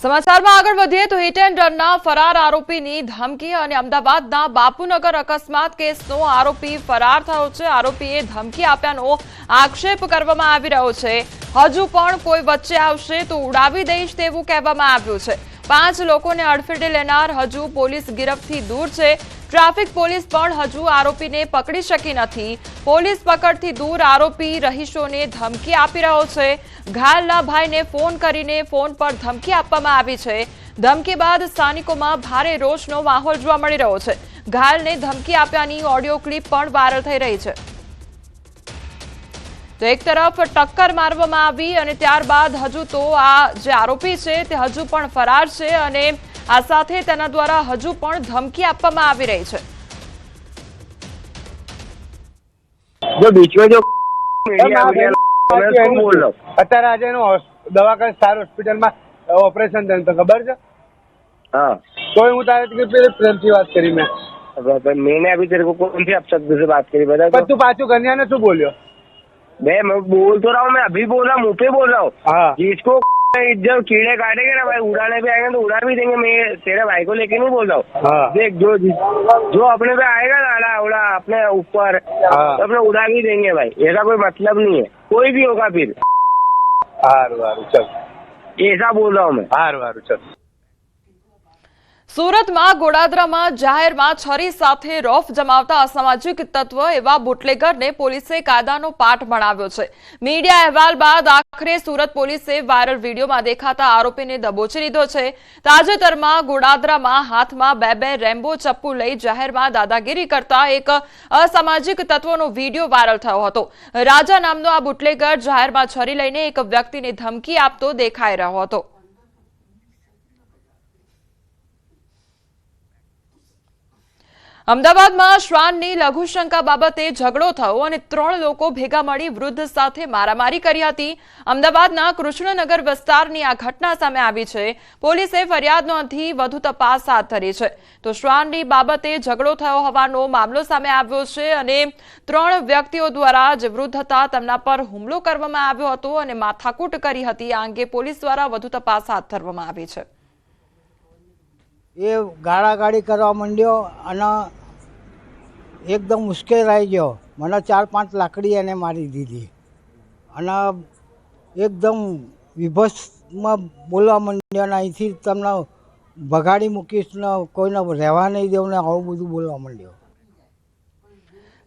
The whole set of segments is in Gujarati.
સમાચારમાં આગળ વધીએ તો હિટ એન્ડ રનના ફરાર આરોપીની ધમકી અને અમદાવાદના બાપુનગર અકસ્માત કેસનો આરોપી ફરાર થયો છે। આરોપીએ ધમકી આપ્યાનો આક્ષેપ કરવામાં આવી રહ્યો છે। હજુ પણ કોઈ વચ્ચે આવશે તો ઉડાવી દઈશ તેવું કહેવામાં આવ્યું છે। 5 લોકોને અડફેટે લેનાર હજુ પોલીસ ગિરફથી દૂર છે। ટ્રાફિક પોલીસ પણ હજુ આરોપીને પકડી શકી નથી। પોલીસ પકડથી દૂર આરોપી રહીશોને ધમકી આપી રહ્યો છે। ઘાયલના ભાઈને ફોન કરીને ફોન પર ધમકી આપવામાં આવી છે। ધમકી બાદ સ્થાનિકોમાં ભારે રોષનો માહોલ જોવા મળી રહ્યો છે। ઘાયલને ધમકી આપ્યાની ઓડિયો ક્લિપ પણ વાયરલ થઈ રહી છે। તો એક તરફ ટક્કર મારવામાં આવી અને ત્યારબાદ હજુ તો આ જે આરોપી છે તે હજુ પણ ફરાર છે અને આ સાથે તેના દ્વારા હજુ પણ ધમકી આપવામાં આવી રહી છે। जो बीच में जो बोल रहा અત્યારે આજે દવાખાને સ્ટાર હોસ્પિટલમાં ઓપરેશન થયું તો ખબર છે? हाँ તોય હું તારે પ્રેમથી વાત કરી मैंने अभी तेरे को कौन सी अपशब्द से बात करी बता પણ તું પાછું કન્યાને શું બોલ્યો? मैं बोल तो रहा हूँ, मैं अभी बोल रहा हूँ, मुँह पे बोल रहा हूँ। हाँ जिसको जब कीड़े काटेंगे ना भाई, उड़ाने पे आएंगे तो उड़ा भी देंगे। मैं तेरे भाई को लेके नहीं बोल रहा हूँ। हाँ देख जो अपने पे आएगा ना आड़ा उड़ा अपने ऊपर तो अपने उड़ा भी देंगे भाई। ऐसा कोई मतलब नहीं है, कोई भी होगा फिर। હારું હારું ચલ ऐसा बोल रहा हूँ मैं। હારું હારું ચલ। સુરતમાં ગોડાદરામાં જાહેરમાં છરી સાથે રોફ જમાવતા અસામાજિક તત્વ એવા બુટલેગરને પોલીસે કાયદાનો પાઠ ભણાવ્યો છે। મીડિયા અહેવાલ બાદ આખરે સુરત પોલીસે વાયરલ વિડીયોમાં દેખાતા આરોપીને દબોચી લીધો છે। તાજેતરમાં ગોડાદરામાં હાથમાં બે રેમ્બો ચપ્પુ લઈ જાહેરમાં દાદાગીરી કરતા એક અસામાજિક તત્વનો વિડીયો વાયરલ થયો હતો। રાજા નામનો આ બુટલેગર જાહેરમાં છરી લઈને એક વ્યક્તિને ધમકી આપતો દેખાઈ રહ્યો હતો। અમદાવાદમાં શ્વાનની લઘુશંકા બાબતે ઝઘડો થયો અને 3 લોકો ભેગા મળી વૃદ્ધ સાથે મારામારી કરી હતી। અમદાવાદના કૃષ્ણનગર વિસ્તારની આ ઘટના સામે આવી છે। પોલીસે ફરિયાદ નોંધી વધુ તપાસ હાથ ધરી છે। તો શ્વાનની બાબતે ઝઘડો થયો હોવાનો મામલો સામે આવ્યો છે અને 3 વ્યક્તિઓ દ્વારા જે વૃદ્ધ હતા તેમના પર હુમલો કરવામાં આવ્યો હતો અને માથાકૂટ કરી હતી। આ અંગે પોલીસ દ્વારા વધુ તપાસ હાથ ધરવામાં આવી છે। એ ગાળાગાળી કરવા માંડ્યો અને એકદમ મુશ્કેલ આવી ગયો। મને 4-5 લાકડી એને મારી દીધી અને એકદમ વિભત્સમાં બોલવા માંડ્યો અને અહીંથી તમને ભગાડી મૂકીશ ને કોઈને રહેવા નહીં દેવું ને આવું બધું બોલવા માંડ્યો।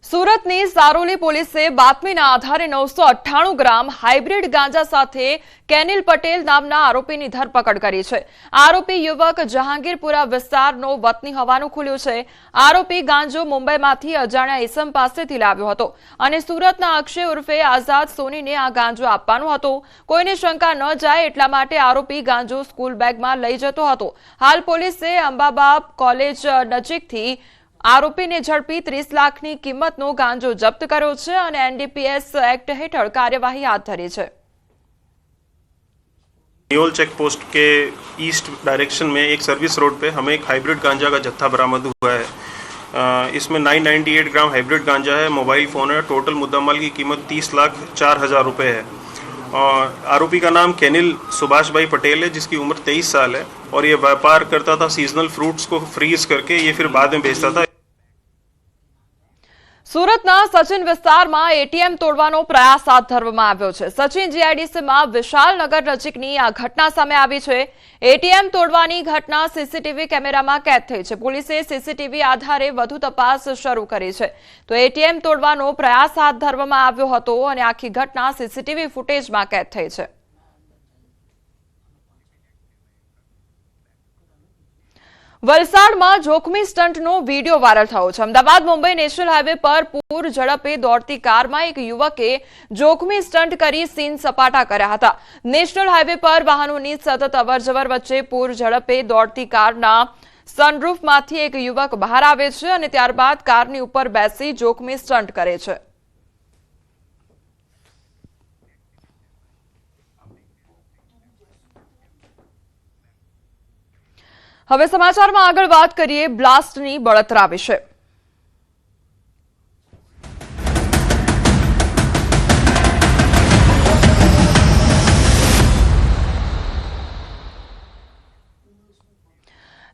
સુરતની સારોલી પોલીસે બાતમીના આધારે 998 ગ્રામ હાઇબ્રિડ ગાંજા સાથે કેનિલ પટેલ નામના આરોપીની ધરપકડ કરી છે। આરોપી યુવક જહાંગીરપુરા વિસ્તારનો વતની હોવાનું ખુલ્યું છે। આરોપી ગાંજો મુંબઈમાંથી અજાણ્યા ઇસમ પાસેથી લાવ્યો હતો અને સુરતના અક્ષય ઉર્ફે આઝાદ સોનીને આ ગાંજો આપવાનો હતો। કોઈને શંકા ન જાય એટલા માટે આરોપી ગાંજો સ્કૂલ બેગમાં લઈ જતો હતો। હાલ પોલીસે અંબાબાબ કોલેજ નજીકથી આરોપીને ઝડપી 30 લાખની કિંમતનો ગાંજો જપ્ત કર્યો છે અને એનડીપીએસ એક્ટ હેઠળ કાર્યવાહી હાથ ધરી છે। न्योल चेक पोस्ट के ईस्ट डायरेक्शन में एक सर्विस रोड पे हमें एक हाइब्रिड गांजा का जत्था बरामद हुआ है। इसमें 998 ग्राम हाइब्रिड गांजा है, मोबाइल फ़ोन है। टोटल मुद्दामाल की कीमत 30,04,000 रुपये है। और आरोपी का नाम केनिल सुभाष भाई पटेल है, जिसकी उम्र 23 साल है और ये व्यापार करता था सीजनल फ्रूट्स को फ्रीज करके ये फिर बाद में बेचता था। સુરતના સચિન વિસ્તારમાં એટીએમ તોડવાનો પ્રયાસ હાથ ધરવામાં આવ્યો છે। સચિન જીઆઈડીસીમાં વિશાલનગર નજીકની આ ઘટના સામે આવી છે। એટીએમ તોડવાની ઘટના સીસીટીવી કેમેરામાં કેદ થઈ છે। પોલીસે સીસીટીવી આધારે વધુ તપાસ શરૂ કરી છે। તો એટીએમ તોડવાનો પ્રયાસ હાથ ધરવામાં આવ્યો હતો અને આખી ઘટના સીસીટીવી ફૂટેજમાં કેદ થઈ છે। વલસાડમાં જોખમી સ્ટંટનો વિડીયો વાયરલ થયો છે। અમદાવાદ મુંબઈ નેશનલ હાઈવે પર પૂર ઝડપે દોડતી કારમાં એક યુવકે જોખમી સ્ટંટ કરી સીન સપાટા કર્યા હતા। નેશનલ હાઈવે પર વાહનોની સતત અવરજવર વચ્ચે પૂર ઝડપે દોડતી કારના સનરૂફમાંથી એક યુવક બહાર આવે છે અને ત્યારબાદ કારની ઉપર બેસી જોખમી સ્ટંટ કરે છે। હવે સમાચારમાં આગળ વાત કરીએ બ્લાસ્ટની બળતરા વિશે।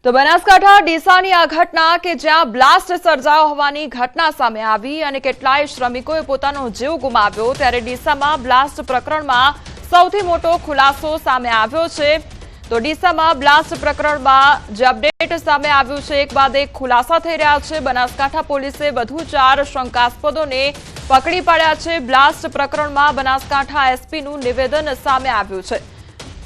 તો બનાસકાંઠા ડીસાની આ ઘટના કે જ્યાં બ્લાસ્ટ સર્જાયો હોવાની ઘટના સામે આવી અને કેટલાય શ્રમિકોએ પોતાનો જીવ ગુમાવ્યો, ત્યારે ડીસામાં બ્લાસ્ટ પ્રકરણમાં સૌથી મોટો ખુલાસો સામે આવ્યો છે। તો ડીસામાં બ્લાસ્ટ પ્રકરણમાં જે અપડેટ સામે આવ્યું છે, એક બાદ એક ખુલાસા થઈ રહ્યા છે। બનાસકાંઠા પોલીસે વધુ 4 શંકાસ્પદોને પકડી પાડ્યા છે। બ્લાસ્ટ પ્રકરણમાં બનાસકાંઠા એસપીનું નિવેદન સામે આવ્યું છે।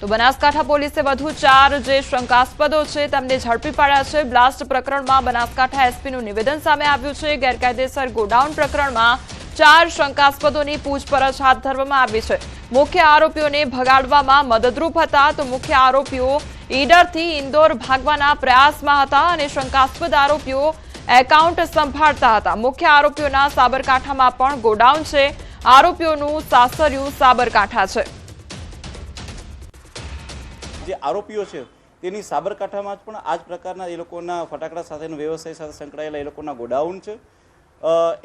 તો બનાસકાંઠા પોલીસે વધુ 4 જે શંકાસ્પદો છે તેમને ઝડપી પાડ્યા છે। બ્લાસ્ટ પ્રકરણમાં બનાસકાંઠા એસપીનું નિવેદન સામે આવ્યું છે। ગેરકાયદેસર ગોડાઉન પ્રકરણમાં 4 શંકાસ્પદોની પૂછપરછ હાથ ધરવામાં આવી છે। મુખ્ય આરોપીઓને ભગાડવામાં મદદરૂપ હતા, તો મુખ્ય આરોપીઓ ઈડરથી ઇન્દોર ભાગવાના પ્રયાસમાં હતા અને શંકાસ્પદ આરોપીઓ એકાઉન્ટ સંભાળતા હતા। મુખ્ય આરોપીઓના સાબરકાંઠામાં પણ ગોડાઉન છે। આરોપીઓનું સાસરિયું સાબરકાંઠા છે। જે આરોપીઓ છે તેની સાબરકાંઠામાં પણ આ જ પ્રકારના એ લોકોના ફટાકડા સાથેનો વ્યવસાય સાથે સંકળાયેલા એ લોકોના ગોડાઉન છે।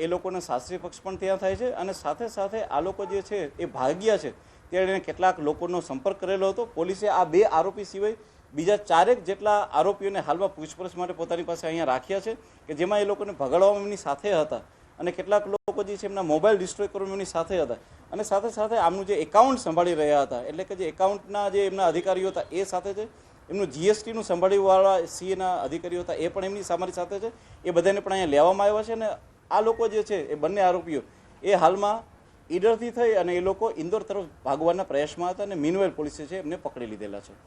એ લોકોના શાસ્ત્રીય પક્ષ પણ ત્યાં થાય છે અને સાથે સાથે આ લોકો જે છે એ ભાગ્યા છે ત્યારે કેટલાક લોકોનો સંપર્ક કરેલો હતો। પોલીસે આ 2 આરોપી સિવાય બીજા 4 જેટલા આરોપીઓને હાલમાં પૂછપરછ માટે પોતાની પાસે અહીંયા રાખ્યા છે કે જેમાં એ લોકોને ભગાડવામાં એમની સાથે હતા અને કેટલાક લોકો જે છે એમના મોબાઈલ ડિસ્ટ્રોય કરવામાં એમની સાથે હતા અને સાથે સાથે આમનું જે એકાઉન્ટ સંભાળી રહ્યા હતા, એટલે કે જે એકાઉન્ટના જે એમના અધિકારીઓ હતા એ સાથે છે, એમનું જીએસટીનું સંભાળીવાળા સીએના અધિકારીઓ હતા એ પણ એમની અમારી સાથે છે। એ બધાને પણ અહીંયા લેવામાં આવ્યા છે અને આ લોકો જે છે એ બંને આરોપીઓ એ હાલમાં ઈડરથી થઈ અને એ લોકો ઇન્દોર તરફ ભાગવાના પ્રયાસમાં હતા અને મીનવેલ પોલીસે છે એમને પકડી લીધેલા છે।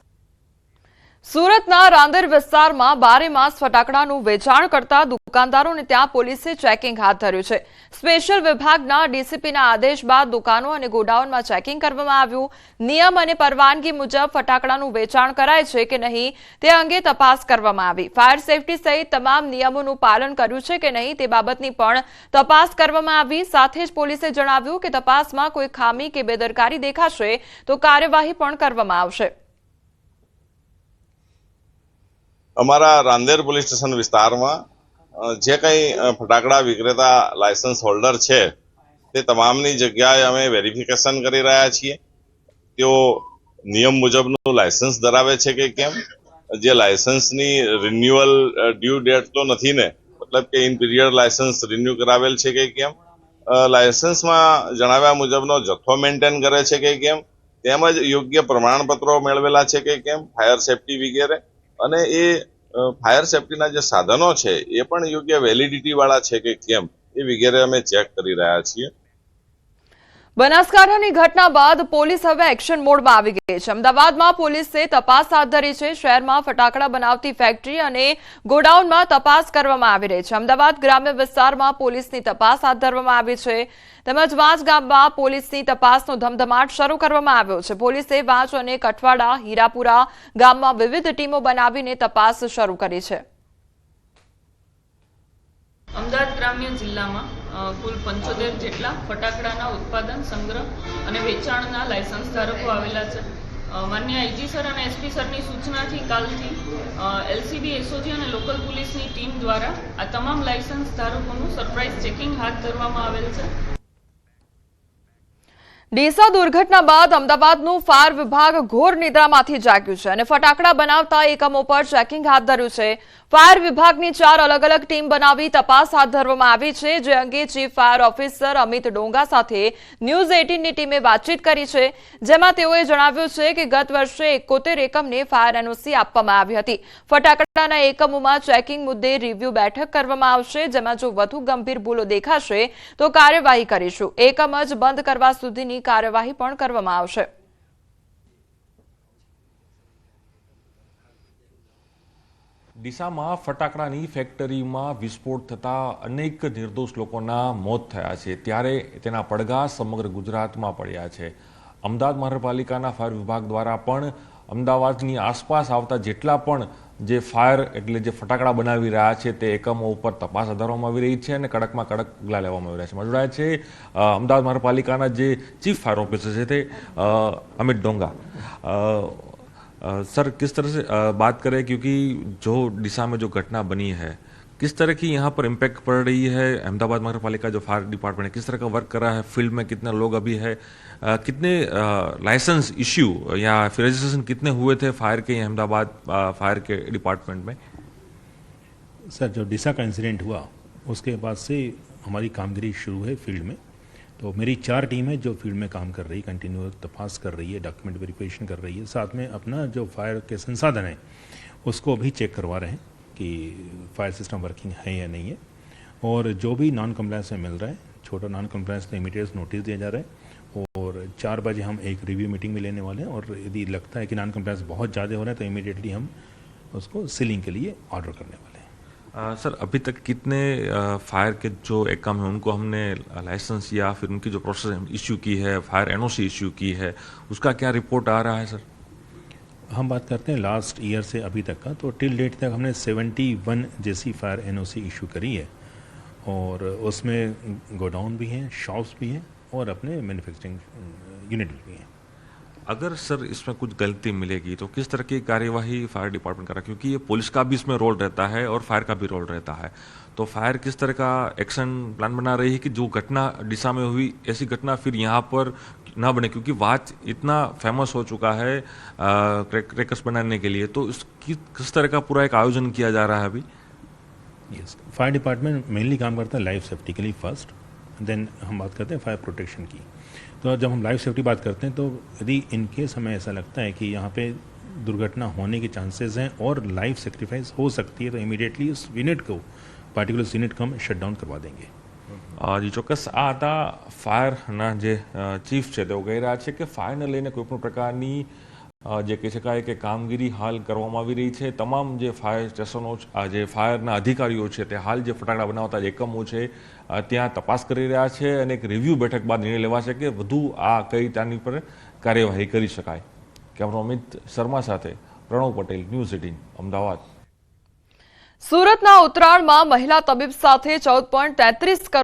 સુરતના રાંદેર વિસ્તારમાં 12 માસ ફટાકડાનું વેચાણ કરતા દુકાનદારોને ત્યાં પોલીસે ચેકિંગ હાથ ધર્યું છે। સ્પેશિયલ વિભાગના ડીસીપીના આદેશ બાદ દુકાનો અને ગોડાઉનમાં ચેકિંગ કરવામાં આવ્યું। નિયમ અને પરવાનગી મુજબ ફટાકડાનું વેચાણ કરાય છે કે નહીં તે અંગે તપાસ કરવામાં આવી। ફાયર સેફટી સહિત તમામ નિયમોનું પાલન કર્યું છે કે નહીં તે બાબતની પણ તપાસ કરવામાં આવી। સાથે જ પોલીસે જણાવ્યું કે તપાસમાં કોઈ ખામી કે બેદરકારી દેખાશે તો કાર્યવાહી પણ કરવામાં આવશે। અમારા રાંદેર પોલીસ સ્ટેશન વિસ્તારમાં જે કંઈ ફટાકડા વિક્રેતા લાયસન્સ હોલ્ડર છે તે તમામની જગ્યાએ અમે વેરિફિકેશન કરી રહ્યા છીએ। તેઓ નિયમ મુજબનું લાયસન્સ ધરાવે છે કે કેમ, જે લાયસન્સની રિન્યુઅલ ડ્યુ ડેટ તો નથી ને, મતલબ કે ઇન પીરિયડ લાયસન્સ રિન્યુ કરાવેલ છે કે કેમ, લાયસન્સમાં જણાવ્યા મુજબનો જથ્થો મેન્ટેન કરે છે કે કેમ, તેમજ યોગ્ય પ્રમાણપત્રો મેળવેલા છે કે કેમ, ફાયર સેફટી વગેરે, અને એ ફાયર સેફટીના જે સાધનો છે એ પણ યોગ્ય વેલિડિટી વાળા છે કે કેમ એ વગેરે અમે ચેક કરી રહ્યા છીએ। બનાસકાંઠાની ઘટના બાદ પોલીસ હવે એક્શન મોડમાં આવી ગઈ છે। અમદાવાદમાં પોલીસે તપાસ હાથ ધરી છે। શહેરમાં ફટાકડા બનાવતી ફેક્ટરી અને ગોડાઉનમાં તપાસ કરવામાં આવી રહી છે। અમદાવાદ ગ્રામ્ય વિસ્તારમાં પોલીસની તપાસ હાથ ધરવામાં આવી છે, તેમજ વાંચ ગામમાં પોલીસની તપાસનો ધમધમાટ શરૂ કરવામાં આવ્યો છે। પોલીસે વાંચ અને કઠવાડા, હીરાપુરા ગામમાં વિવિધ ટીમો બનાવીને તપાસ શરૂ કરી છે। અમદાવાદ ગ્રામ્ય જિલ્લામાં કુલ 75 જેટલા ફટાકડાના ઉત્પાદન, સંગ્રહ અને વેચાણના લાયસન્સ ધારકો આવેલા છે। માન્ય આઈજી સર અને એસપી સરની સૂચનાથી કાલથી એલસીબી, એસઓજી અને લોકલ પોલીસની ટીમ દ્વારા આ તમામ લાયસન્સ ધારકોનું સરપ્રાઇઝ ચેકિંગ હાથ ધરવામાં આવેલ છે। ડીસા દુર્ઘટના બાદ અમદાવાદનું ફાયર વિભાગ ઘોર નિદ્રામાંથી જાગ્યું છે અને ફટાકડા બનાવતા એકમો પર ચેકિંગ હાથ ધર્યું છે। ફાયર વિભાગની 4 અલગ અલગ ટીમ બનાવી તપાસ હાથ ધરવામાં આવી છે, જે અંગે chief fire officer Amit Donga સાથે ન્યૂઝ 18ની ટીમે વાતચીત કરી છે, જેમાં તેઓએ જણાવ્યું છે કે ગત વર્ષે 71 એકમને ફાયર એનઓસી આપવામાં આવી હતી। ફટાકડાના એકમોમાં ચેકિંગ મુદ્દે રિવ્યુ બેઠક કરવામાં આવશે, જેમાં જો વધુ ગંભીર ભૂલો દેખાશે તો કાર્યવાહી કરીશું। એકમ જ બંધ કરવા સુધીની કાર્યવાહી પણ કરવામાં આવશે। ડીસામાં ફટાકડાની ફેક્ટરીમાં વિસ્ફોટ થતા અનેક નિર્દોષ લોકોના મોત થયા છે, ત્યારે તેના પડઘા સમગ્ર ગુજરાતમાં પડ્યા છે। અમદાવાદ મહાનગરપાલિકાના ફાયર વિભાગ દ્વારા પણ અમદાવાદની આસપાસ આવતા જેટલા પણ જે ફાયર એટલે જે ફટાકડા બનાવી રહ્યા છે તે એકમો ઉપર તપાસ હાથ ધરવામાં આવી રહી છે અને કડકમાં કડક પગલાં લેવામાં આવી રહ્યા છે। જોડાયા છે અમદાવાદ મહાનગરપાલિકાના જે ચીફ फायर ऑफिसर से थे अमित डोंगा। सर, किस तरह से बात करें, क्योंकि जो दिशा में जो घटना बनी है, किस तरह की यहाँ पर इम्पैक्ट पड़ रही है? अहमदाबाद नगर पालिका जो फायर डिपार्टमेंट है किस तरह का वर्क कर रहा है, फील्ड में कितने लोग अभी है, कितने लाइसेंस इश्यू या फिर रजिस्ट्रेशन कितने हुए थे फायर के अहमदाबाद फायर के डिपार्टमेंट में? सर, जो डिसा का इंसिडेंट हुआ उसके बाद से हमारी कामगिरी शुरू है फील्ड में। तो मेरी 4 टीम है जो फील्ड में काम कर रही है, कंटिन्यू तपास कर रही है, डॉक्यूमेंट वेरिफिकेशन कर रही है, साथ में अपना जो फायर के संसाधन है उसको भी चेक करवा रहे हैं कि फायर सिस्टम वर्किंग है या नहीं है। और जो भी नॉन कंप्लायंस में मिल रहा है, छोटा नॉन कंप्लायंस तो इमीडिएट नोटिस दिया जा रहा है। और 4 बजे हम एक रिव्यू मीटिंग में लेने वाले हैं, और यदि लगता है कि नॉन कंप्लायंस बहुत ज़्यादा हो रहा है तो इमीडिएटली हम उसको सीलिंग के लिए ऑर्डर करने वाले हैं। सर, अभी तक कितने फायर के जो एकम हैं उनको हमने लाइसेंस या फिर उनकी जो प्रोसेस इश्यू की है, फायर एनओसी इश्यू की है, उसका क्या रिपोर्ट आ रहा है सर? हम बात करते हैं लास्ट ईयर से अभी तक का, तो टिल डेट तक हमने 71 जैसी फायर एनओसी इशू करी है। और उसमें गोडाउन भी हैं, शॉप्स भी हैं और अपने मैन्युफैक्चरिंग यूनिट भी हैं। अगर सर इसमें कुछ गलती मिलेगी तो किस तरह की कार्यवाही फायर डिपार्टमेंट करा, क्योंकि ये पुलिस का भी इसमें रोल रहता है और फायर का भी रोल रहता है, तो फायर किस तरह का एक्शन प्लान बना रही है कि जो घटना दिशा में हुई ऐसी घटना फिर यहाँ पर ना बने, क्योंकि वाच इतना फेमस हो चुका है क्रैकर्स बनाने के लिए, तो इसकी किस तरह का पूरा एक आयोजन किया जा रहा है अभी? यस, फायर डिपार्टमेंट मेनली काम करता है लाइफ सेफ्टी के लिए फर्स्ट, देन हम बात करते हैं फायर प्रोटेक्शन की। तो जब हम लाइफ सेफ्टी बात करते हैं तो यदि इनकेस हमें ऐसा लगता है कि यहाँ पे दुर्घटना होने के चांसेस हैं और लाइफ सेक्रीफाइस हो सकती है, तो इमीडिएटली उस यूनिट को, पार्टिकुलर यूनिट को हम शट डाउन करवा देंगे। જી ચોક્કસ, આ હતા ફાયરના જે ચીફ છે તેઓ કહી રહ્યા છે કે ફાયરને લઈને કોઈપણ પ્રકારની જે કહી શકાય કે કામગીરી હાલ કરવામાં આવી રહી છે। તમામ જે ફાયર સ્ટેશનો જે ફાયરના અધિકારીઓ છે તે હાલ જે ફટાકડા બનાવતા જે એકમો છે ત્યાં તપાસ કરી રહ્યા છે અને એક રિવ્યૂ બેઠક બાદ નિર્ણય લેવાશે કે વધુ આ કઈ તાની પર કાર્યવાહી કરી શકાય। કેમેરા અમિત શર્મા સાથે પ્રણવ પટેલ, ન્યૂઝ 18 અમદાવાદ। સુરતના ઉત્તરાયણમાં મહિલા તબીબ સાથે 14.33 કરોડ